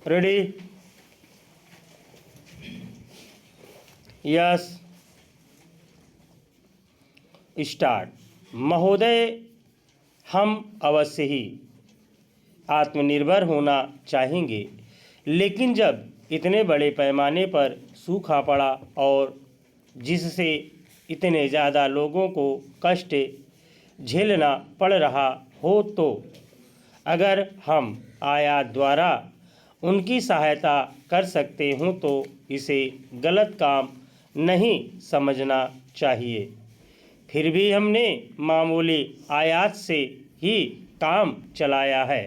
Ready? Yes, start. महोदय, हम अवश्य ही आत्मनिर्भर होना चाहेंगे, लेकिन जब इतने बड़े पैमाने पर सूखा पड़ा और जिससे इतने ज़्यादा लोगों को कष्ट झेलना पड़ रहा हो, तो अगर हम आयात द्वारा उनकी सहायता कर सकते हों तो इसे गलत काम नहीं समझना चाहिए। फिर भी हमने मामूली आयात से ही काम चलाया है।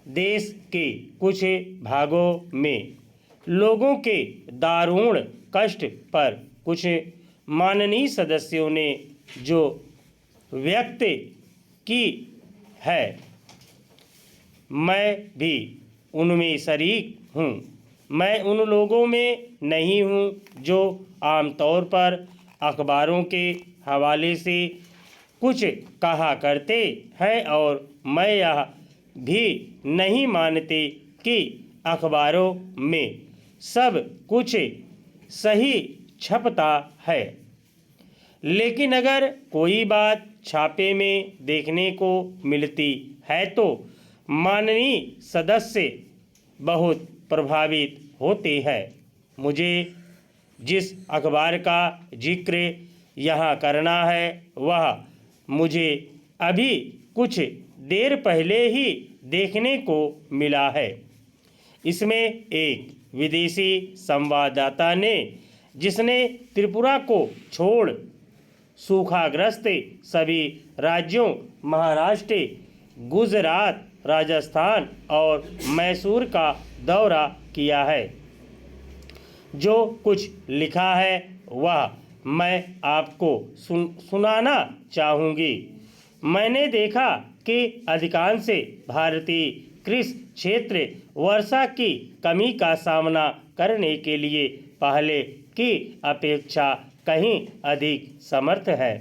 देश के कुछ भागों में लोगों के दारुण कष्ट पर कुछ माननीय सदस्यों ने जो व्यक्त की है, मैं भी उनमें शरीक हूँ। मैं उन लोगों में नहीं हूँ जो आमतौर पर अखबारों के हवाले से कुछ कहा करते हैं, और मैं यह भी नहीं मानते कि अखबारों में सब कुछ सही छपता है। लेकिन अगर कोई बात छापे में देखने को मिलती है तो माननीय सदस्य बहुत प्रभावित होते हैं। मुझे जिस अखबार का जिक्र यहाँ करना है वह मुझे अभी कुछ देर पहले ही देखने को मिला है। इसमें एक विदेशी संवाददाता ने, जिसने त्रिपुरा को छोड़ सूखाग्रस्त सभी राज्यों महाराष्ट्र, गुजरात, राजस्थान और मैसूर का दौरा किया है, जो कुछ लिखा है वह मैं आपको सुनाना चाहूँगी। मैंने देखा कि अधिकांश भारतीय कृषि क्षेत्र वर्षा की कमी का सामना करने के लिए पहले की अपेक्षा कहीं अधिक समर्थ है।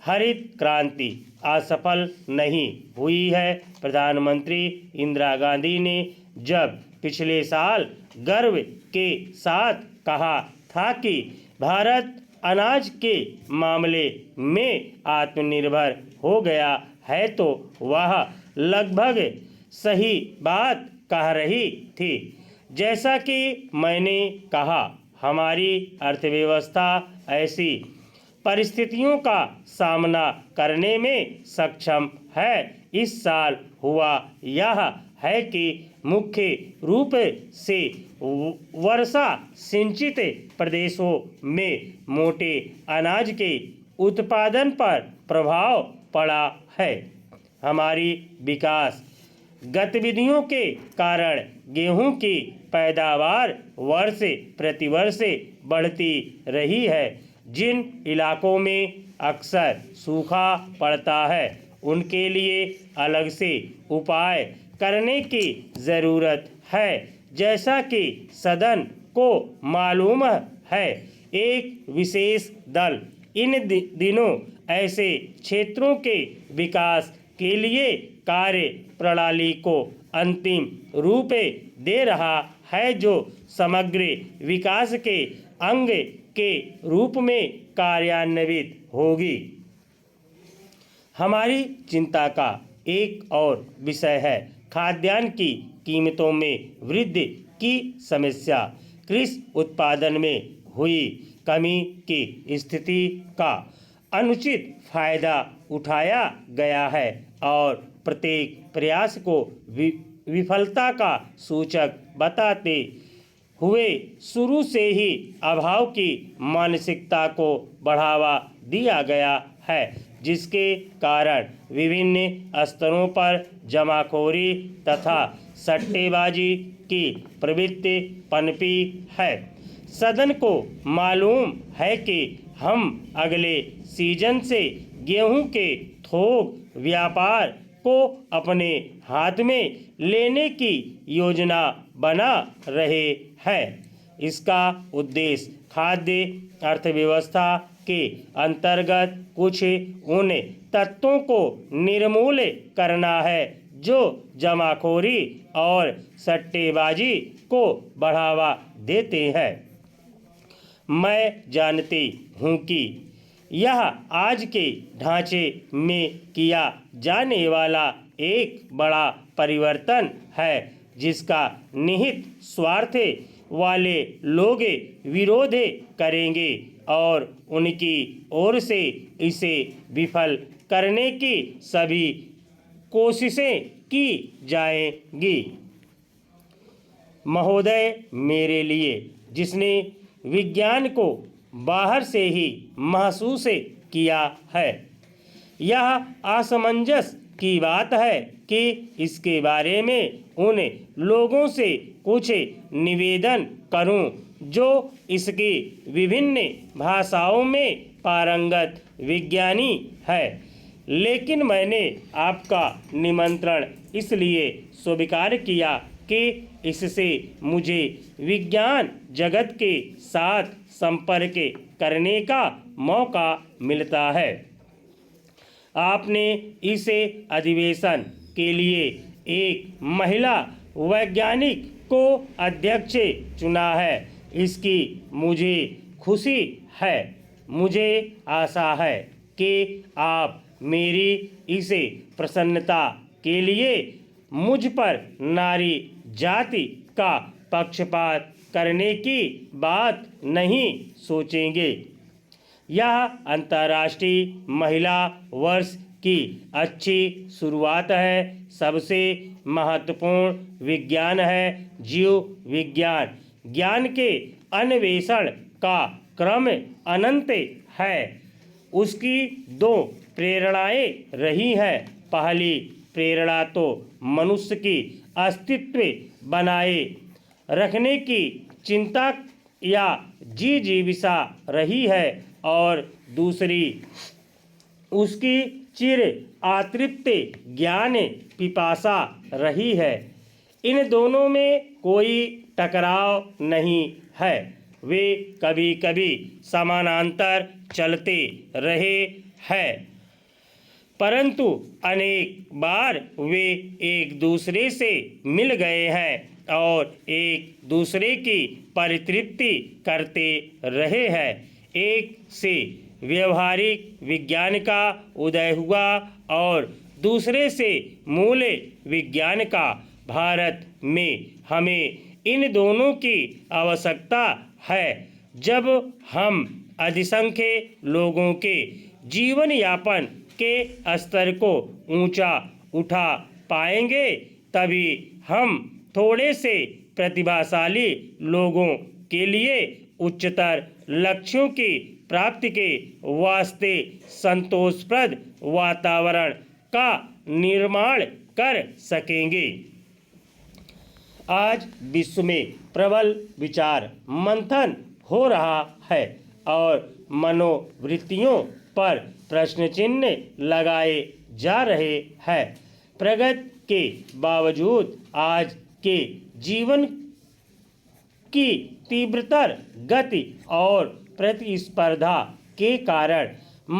हरित क्रांति असफल नहीं हुई है। प्रधानमंत्री इंदिरा गांधी ने जब पिछले साल गर्व के साथ कहा था कि भारत अनाज के मामले में आत्मनिर्भर हो गया है, तो वह लगभग सही बात कह रही थी। जैसा कि मैंने कहा, हमारी अर्थव्यवस्था ऐसी परिस्थितियों का सामना करने में सक्षम है। इस साल हुआ यह है कि मुख्य रूप से वर्षा सिंचित प्रदेशों में मोटे अनाज के उत्पादन पर प्रभाव पड़ा है। हमारी विकास गतिविधियों के कारण गेहूं की पैदावार वर्ष प्रतिवर्ष बढ़ती रही है। जिन इलाकों में अक्सर सूखा पड़ता है, उनके लिए अलग से उपाय करने की ज़रूरत है। जैसा कि सदन को मालूम है, एक विशेष दल इन दिनों ऐसे क्षेत्रों के विकास के लिए कार्य प्रणाली को अंतिम रूप दे रहा है, जो समग्र विकास के अंग के रूप में कार्यान्वित होगी। हमारी चिंता का एक और विषय है खाद्यान्न की कीमतों में वृद्धि की समस्या। कृषि उत्पादन में हुई कमी की स्थिति का अनुचित फायदा उठाया गया है और प्रत्येक प्रयास को विफलता का सूचक बताते हुए शुरू से ही अभाव की मानसिकता को बढ़ावा दिया गया है, जिसके कारण विभिन्न स्तरों पर जमाखोरी तथा सट्टेबाजी की प्रवृत्ति पनपी है। सदन को मालूम है कि हम अगले सीजन से गेहूं के थोक व्यापार को अपने हाथ में लेने की योजना बना रहे हैं। इसका उद्देश्य खाद्य अर्थव्यवस्था के अंतर्गत कुछ उन तत्वों को निर्मूल करना है जो जमाखोरी और सट्टेबाजी को बढ़ावा देते हैं। मैं जानती हूँ कि यह आज के ढांचे में किया जाने वाला एक बड़ा परिवर्तन है जिसका निहित स्वार्थ वाले लोग विरोध करेंगे और उनकी ओर से इसे विफल करने की सभी कोशिशें की जाएंगी। महोदय, मेरे लिए जिसने विज्ञान को बाहर से ही महसूस किया है, यह असमंजस की बात है कि इसके बारे में उन लोगों से कुछ निवेदन करूं जो इसकी विभिन्न भाषाओं में पारंगत विज्ञानी है, लेकिन मैंने आपका निमंत्रण इसलिए स्वीकार किया कि इससे मुझे विज्ञान जगत के साथ संपर्क करने का मौका मिलता है। आपने इस अधिवेशन के लिए एक महिला वैज्ञानिक को अध्यक्ष चुना है। इसकी मुझे खुशी है। मुझे आशा है कि आप मेरी इस प्रसन्नता के लिए मुझ पर नारी जाति का पक्षपात करने की बात नहीं सोचेंगे। यह अंतर्राष्ट्रीय महिला वर्ष की अच्छी शुरुआत है। सबसे महत्वपूर्ण विज्ञान है जीव विज्ञान। ज्ञान के अन्वेषण का क्रम अनंत है। उसकी दो प्रेरणाएं रही हैं। पहली प्रेरणा तो मनुष्य की अस्तित्व बनाए रखने की चिंता या जिजीविषा रही है और दूसरी उसकी चिर अतृप्त ज्ञान पिपासा रही है। इन दोनों में कोई टकराव नहीं है। वे कभी कभी समानांतर चलते रहे हैं, परंतु अनेक बार वे एक दूसरे से मिल गए हैं और एक दूसरे की परितृप्ति करते रहे हैं। एक से व्यवहारिक विज्ञान का उदय हुआ और दूसरे से मूल विज्ञान का। भारत में हमें इन दोनों की आवश्यकता है। जब हम अधिसंख्य लोगों के जीवन यापन के स्तर को ऊंचा उठा पाएंगे, तभी हम थोड़े से प्रतिभाशाली लोगों के लिए उच्चतर लक्ष्यों की प्राप्ति के वास्ते संतोषप्रद वातावरण का निर्माण कर सकेंगे। आज विश्व में प्रबल विचार मंथन हो रहा है और मनोवृत्तियों पर प्रश्न चिन्ह लगाए जा रहे हैं। प्रगति के बावजूद आज के जीवन की तीव्रतर गति और प्रतिस्पर्धा के कारण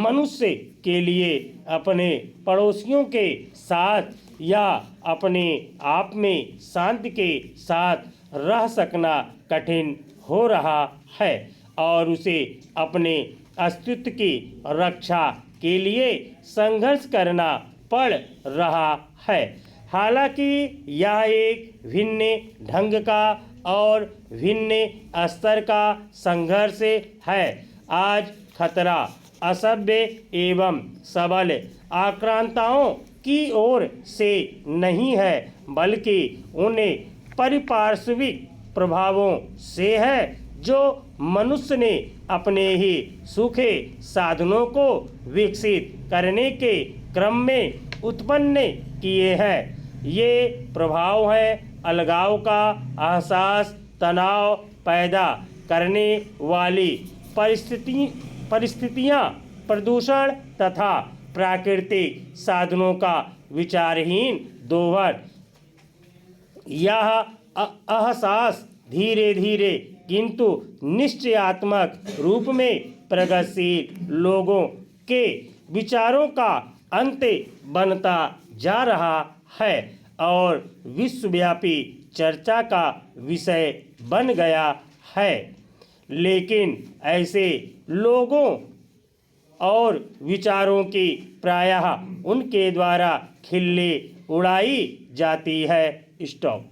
मनुष्य के लिए अपने पड़ोसियों के साथ या अपने आप में शांति के साथ रह सकना कठिन हो रहा है और उसे अपने अस्तित्व की रक्षा के लिए संघर्ष करना पड़ रहा है। हालांकि यह एक भिन्न ढंग का और भिन्न स्तर का संघर्ष है। आज खतरा असभ्य एवं सबल आक्रांताओं की ओर से नहीं है, बल्कि उन पारिपार्श्विक प्रभावों से है जो मनुष्य ने अपने ही सुखे साधनों को विकसित करने के क्रम में उत्पन्न किए हैं। ये प्रभाव हैं अलगाव का एहसास, तनाव पैदा करने वाली परिस्थितियाँ, प्रदूषण तथा प्राकृतिक साधनों का विचारहीन दोहन। यह एहसास धीरे धीरे किंतु निश्चयात्मक रूप में प्रगतिशील लोगों के विचारों का अंत बनता जा रहा है। और विश्वव्यापी चर्चा का विषय बन गया है। लेकिन ऐसे लोगों और विचारों की प्रायः उनके द्वारा खिल्ली उड़ाई जाती है। स्टॉप।